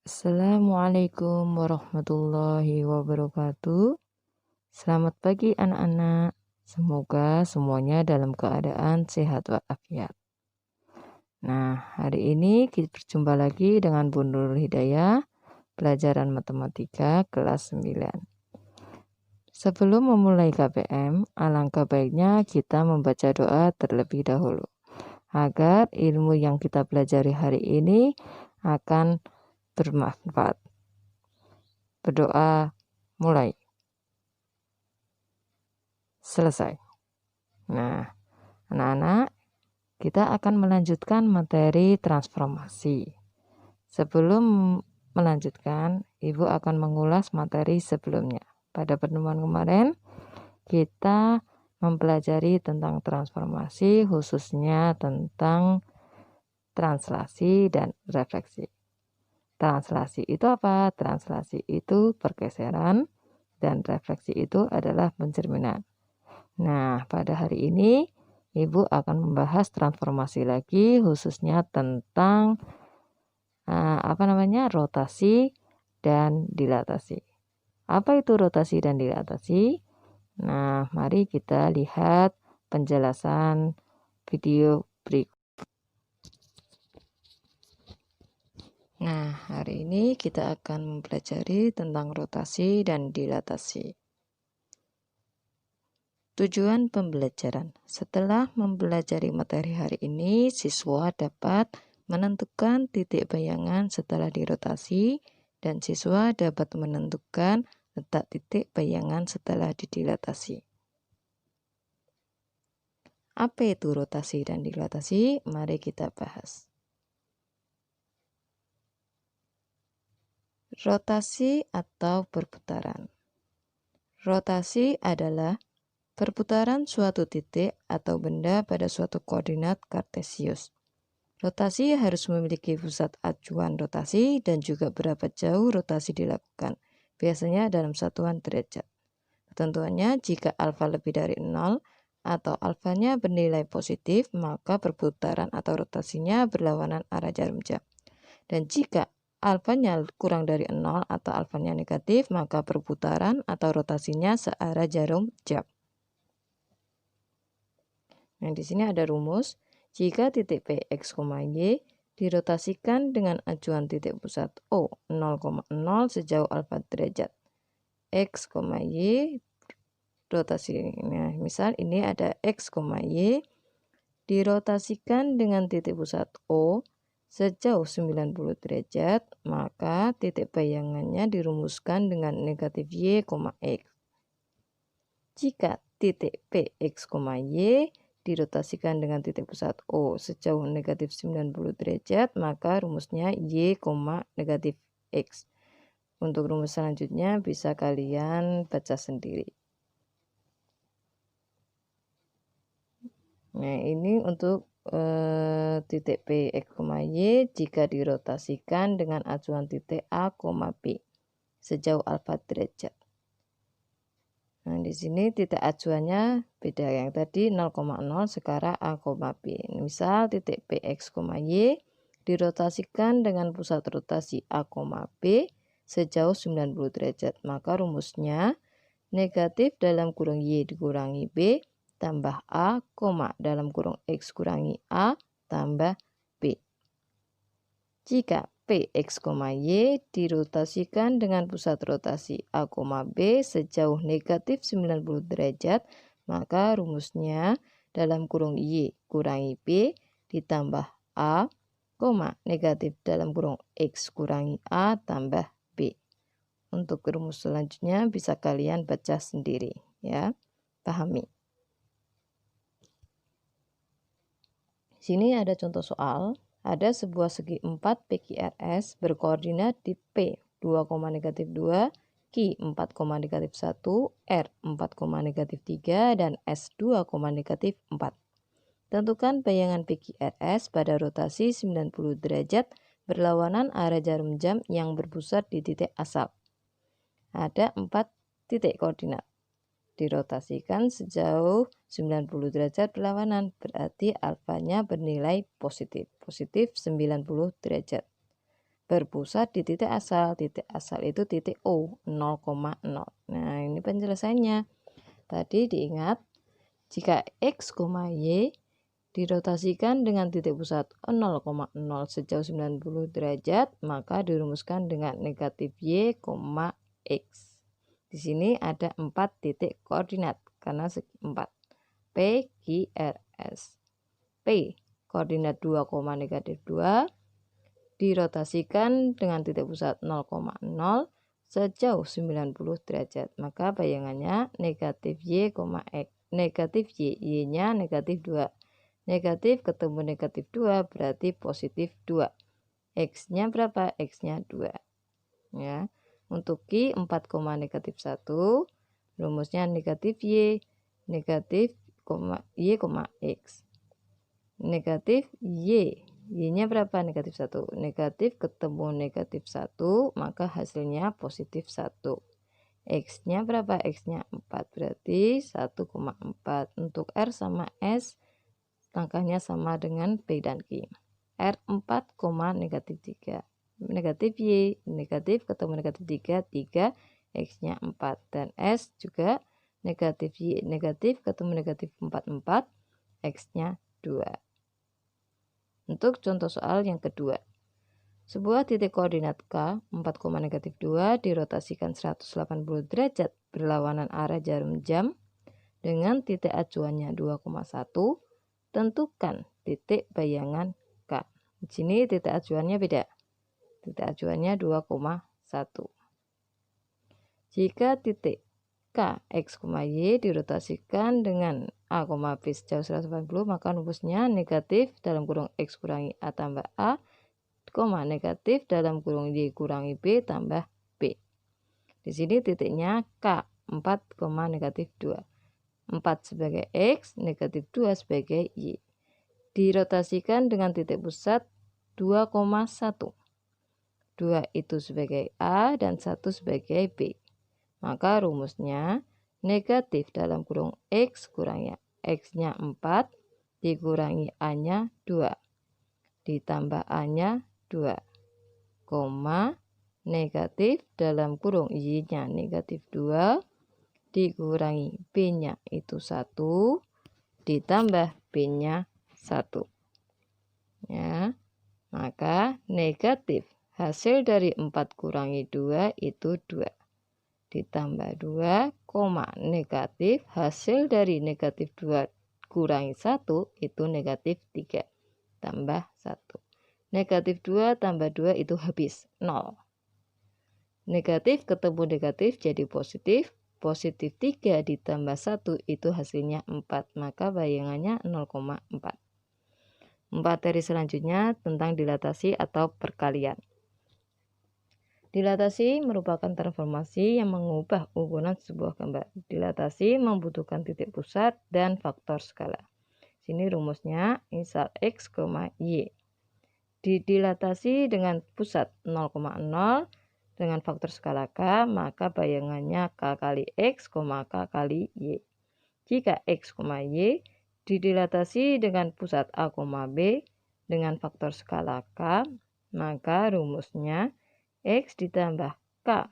Assalamualaikum warahmatullahi wabarakatuh. Selamat pagi anak-anak. Semoga semuanya dalam keadaan sehat walafiat. Nah, hari ini kita berjumpa lagi dengan Bun Nurul Hidayah, pelajaran matematika kelas 9. Sebelum memulai KPM, alangkah baiknya kita membaca doa terlebih dahulu, agar ilmu yang kita pelajari hari ini akan bermanfaat. Berdoa mulai. Selesai. Nah, anak-anak, kita akan melanjutkan materi transformasi. Sebelum melanjutkan, Ibu akan mengulas materi sebelumnya. Pada pertemuan kemarin, kita mempelajari tentang transformasi, khususnya tentang translasi dan refleksi. Translasi itu apa? Translasi itu pergeseran, dan refleksi itu adalah pencerminan. Nah, pada hari ini Ibu akan membahas transformasi lagi, khususnya tentang rotasi dan dilatasi. Apa itu rotasi dan dilatasi? Nah, mari kita lihat penjelasan video berikut. Nah, hari ini kita akan mempelajari tentang rotasi dan dilatasi. Tujuan pembelajaran. Setelah mempelajari materi hari ini, siswa dapat menentukan titik bayangan setelah dirotasi, dan siswa dapat menentukan letak titik bayangan setelah didilatasi. Apa itu rotasi dan dilatasi? Mari kita bahas. Rotasi atau perputaran. Rotasi adalah perputaran suatu titik atau benda pada suatu koordinat kartesius. Rotasi harus memiliki pusat acuan rotasi dan juga berapa jauh rotasi dilakukan, biasanya dalam satuan derajat. Ketentuannya, jika alfa lebih dari 0 atau alfanya bernilai positif, maka perputaran atau rotasinya berlawanan arah jarum jam. Dan jika alfanya kurang dari 0 atau alfanya negatif, maka perputaran atau rotasinya searah jarum jam. Nah, di sini ada rumus. Jika titik P, X, Y dirotasikan dengan acuan titik pusat O 0,0 sejauh alfa derajat. X, Y rotasinya, misal ini ada X, Y dirotasikan dengan titik pusat O sejauh 90 derajat, maka titik bayangannya dirumuskan dengan negatif Y, X. Jika titik P, X, Y dirotasikan dengan titik pusat O sejauh negatif 90 derajat, maka rumusnya Y, negatif X. Untuk rumus selanjutnya bisa kalian baca sendiri. Nah, ini untuk titik P, X, Y jika dirotasikan dengan acuan titik A, B sejauh alfa derajat. Nah, di sini titik acuannya beda, yang tadi 0,0 sekarang A, B. Misal titik P, X, Y dirotasikan dengan pusat rotasi A, B sejauh 90 derajat. Maka rumusnya negatif dalam kurung Y dikurangi B tambah A, dalam kurung X kurangi A tambah B. Jika P, X, Y dirotasikan dengan pusat rotasi A, B sejauh negatif 90 derajat, maka rumusnya dalam kurung Y kurangi B ditambah A, negatif dalam kurung X kurangi A tambah B. Untuk rumus selanjutnya bisa kalian baca sendiri, ya, pahami. Sini ada contoh soal. Ada sebuah segi 4 PQRS berkoordinat di P 2, negatif 2, Q 4, negatif 1, R 4, negatif 3, dan S 2, negatif 4. Tentukan bayangan PQRS pada rotasi 90 derajat berlawanan arah jarum jam yang berpusat di titik asal. Ada 4 titik koordinat. Dirotasikan sejauh 90 derajat berlawanan, berarti alfanya bernilai positif 90 derajat. berpusat di titik asal. Titik asal itu titik O, 0,0. Nah, ini penjelasannya. Tadi diingat, jika X, Y dirotasikan dengan titik pusat 0,0 sejauh 90 derajat, maka dirumuskan dengan negatif Y, X. Di sini ada 4 titik koordinat, karena segi 4. P, Q, R, S. P, koordinat 2, negatif 2, dirotasikan dengan titik pusat 0,0 sejauh 90 derajat. Maka bayangannya negatif Y, X. Negatif Y, Y-nya negatif 2. Negatif ketemu negatif 2 berarti positif 2. X-nya berapa? X-nya 2. Ya. Untuk Q 4, negatif 1. Rumusnya negatif Y, negatif Y, X. Negatif Y. Y-nya berapa? Negatif 1. Negatif ketemu negatif 1, maka hasilnya positif 1. X-nya berapa? X-nya 4. Berarti 1,4. Untuk R sama S, langkahnya sama dengan P dan Q. R 4, negatif 3. Negatif Y, negatif ketemu negatif 3, 3, X-nya 4. Dan S juga negatif Y, negatif ketemu negatif 4, 4, X-nya 2. Untuk contoh soal yang kedua. Sebuah titik koordinat K, 4, negatif 2, dirotasikan 180 derajat berlawanan arah jarum jam dengan titik acuannya 2,1. Tentukan titik bayangan K. Di sini titik acuannya beda. Titik acuannya 2,1. Jika titik K, X, Y dirotasikan dengan A, B sejauh 180, maka rumusnya negatif dalam kurung X kurangi A tambah A, negatif dalam kurung Y kurangi B tambah B. Di sini titiknya K, 4, negatif 2. 4 sebagai X, negatif 2 sebagai Y. Dirotasikan dengan titik pusat 2,1. 2 itu sebagai A dan 1 sebagai B. Maka rumusnya negatif dalam kurung X kurangi X-nya 4 dikurangi A-nya 2 ditambah A-nya 2, negatif dalam kurung Y-nya negatif 2 dikurangi B-nya itu 1 ditambah B-nya 1. Ya, maka negatif hasil dari 4 kurangi 2 itu 2. Ditambah 2, negatif hasil dari negatif 2 kurangi 1 itu negatif 3. Tambah 1. Negatif 2 tambah 2 itu habis 0. Negatif ketemu negatif jadi positif. Positif 3 ditambah 1 itu hasilnya 4. Maka bayangannya 0,4. Materi selanjutnya tentang dilatasi atau perkalian. Dilatasi merupakan transformasi yang mengubah ukuran sebuah gambar. Dilatasi membutuhkan titik pusat dan faktor skala. Sini rumusnya misal X, Y. Didilatasi dengan pusat 0,0 dengan faktor skala K, maka bayangannya K kali X, K kali Y. Jika X, Y didilatasi dengan pusat A, B dengan faktor skala K, maka rumusnya X ditambah K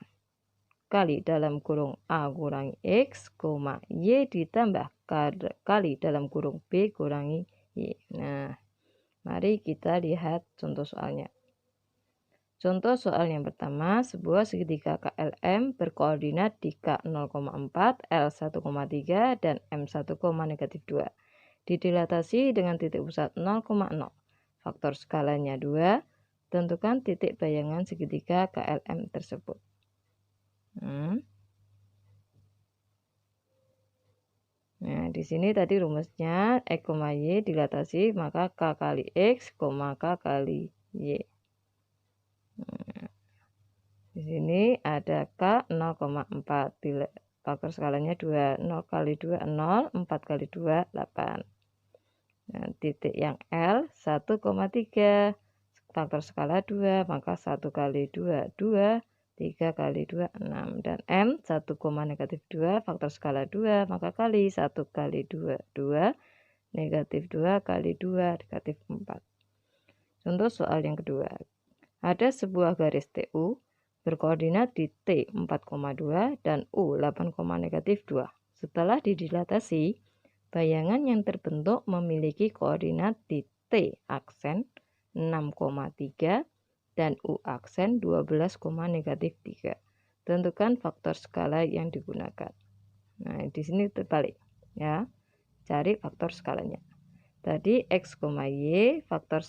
kali dalam kurung A kurangi X, Y ditambah K kali dalam kurung B kurangi Y. Nah, mari kita lihat contoh soalnya. Contoh soal yang pertama, sebuah segitiga KLM berkoordinat di K 0,4, L 1,3, dan M 1, negatif 2. Didilatasi dengan titik pusat 0,0. Faktor skalanya 2. Tentukan titik bayangan segitiga KLM tersebut. Nah, di sini tadi rumusnya X, Y dilatasi, maka K kali X, K kali Y. Di sini ada K 0,4. Faktor skalanya 2. 0 kali 2, 0. 4 kali 2, 8. Nah, titik yang L 1,3. Faktor skala 2, maka 1 kali 2, 2. 3 kali 2, 6. Dan M 1, negatif 2. Faktor skala 2, maka kali 1 kali 2, 2. Negatif 2 kali 2, negatif 4. Contoh soal yang kedua. Ada sebuah garis TU berkoordinat di T 4,2 dan U 8,-2. Setelah didilatasi, bayangan yang terbentuk memiliki koordinat di T aksen 6,3 dan U aksen 12,-3. Tentukan faktor skala yang digunakan. Nah, di sini terbalik ya. Cari faktor skalanya. Tadi X, Y, faktor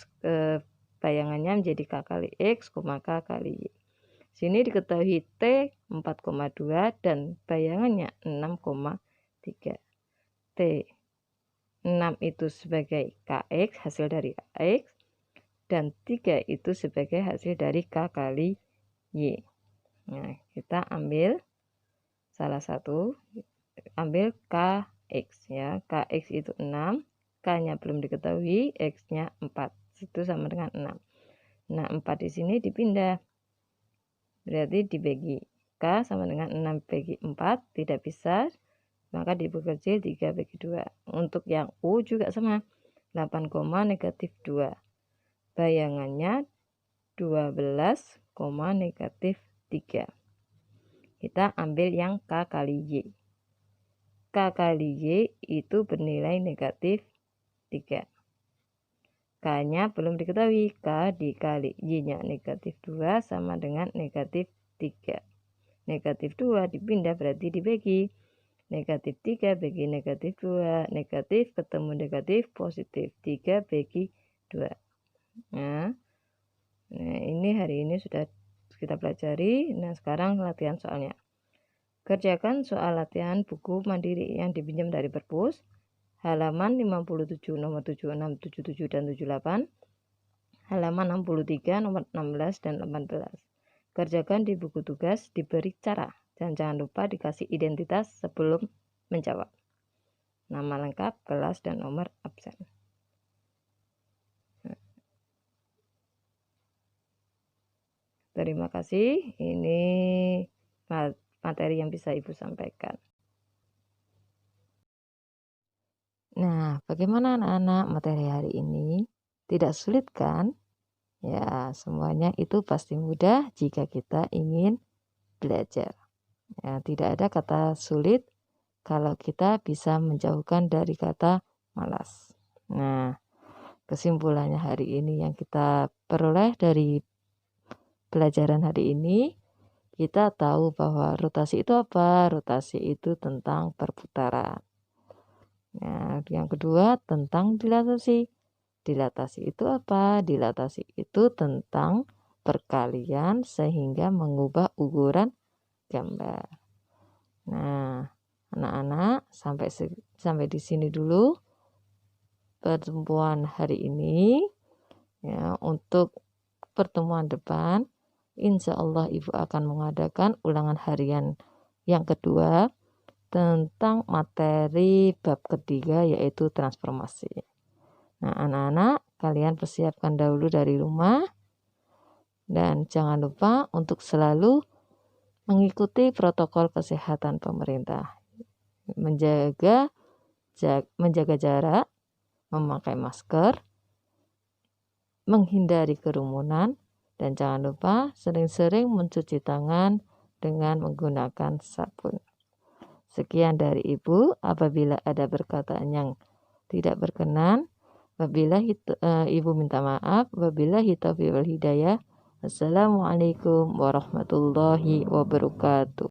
bayangannya menjadi K kali X, K kali Y. Sini diketahui T 4,2 dan bayangannya 6,3. T 6 itu sebagai KX, hasil dari KX, dan 3 itu sebagai hasil dari K kali Y. Nah, kita ambil salah satu, ambil KX ya. KX itu 6, K-nya belum diketahui, X-nya 4. Itu sama dengan 6. Nah, 4 di sini dipindah. Berarti dibagi. K sama dengan 6 bagi 4, tidak bisa. Maka diperkecil 3 bagi 2. Untuk yang U juga sama. 8,-2. Bayangannya 12,-3. Kita ambil yang K kali Y. K kali Y itu bernilai negatif 3. K-nya belum diketahui. K dikali Y-nya negatif 2 sama dengan negatif 3. Negatif 2 dipindah berarti dibagi. Negatif 3 bagi negatif 2. Negatif ketemu negatif, positif. 3 bagi 2. Nah, ini hari ini sudah kita pelajari. Nah, sekarang latihan soalnya. Kerjakan soal latihan buku mandiri yang dipinjam dari perpus. Halaman 57 nomor 76, 77 dan 78. Halaman 63 nomor 16 dan 18. Kerjakan di buku tugas, diberi cara. Dan jangan lupa dikasih identitas sebelum menjawab. Nama lengkap, kelas, dan nomor absen. Terima kasih. Ini materi yang bisa Ibu sampaikan. Nah, bagaimana anak-anak materi hari ini? Tidak sulit kan? Ya, semuanya itu pasti mudah jika kita ingin belajar. Ya, tidak ada kata sulit kalau kita bisa menjauhkan dari kata malas. Nah, kesimpulannya hari ini yang kita peroleh dari pelajaran hari ini, kita tahu bahwa rotasi itu apa? Rotasi itu tentang perputaran. Nah, yang kedua tentang dilatasi. Dilatasi itu apa? Dilatasi itu tentang perkalian sehingga mengubah ukuran gambar. Nah, anak-anak sampai di sini dulu pertemuan hari ini. Ya, untuk pertemuan depan, insya Allah Ibu akan mengadakan ulangan harian yang kedua tentang materi bab ketiga yaitu transformasi. Nah, anak-anak, kalian persiapkan dahulu dari rumah dan jangan lupa untuk selalu mengikuti protokol kesehatan pemerintah. Menjaga jarak, memakai masker, menghindari kerumunan, dan jangan lupa sering-sering mencuci tangan dengan menggunakan sabun. Sekian dari Ibu. Apabila ada perkataan yang tidak berkenan, Ibu minta maaf. Wabillahi taufiq wal hidayah. Assalamualaikum warahmatullahi wabarakatuh.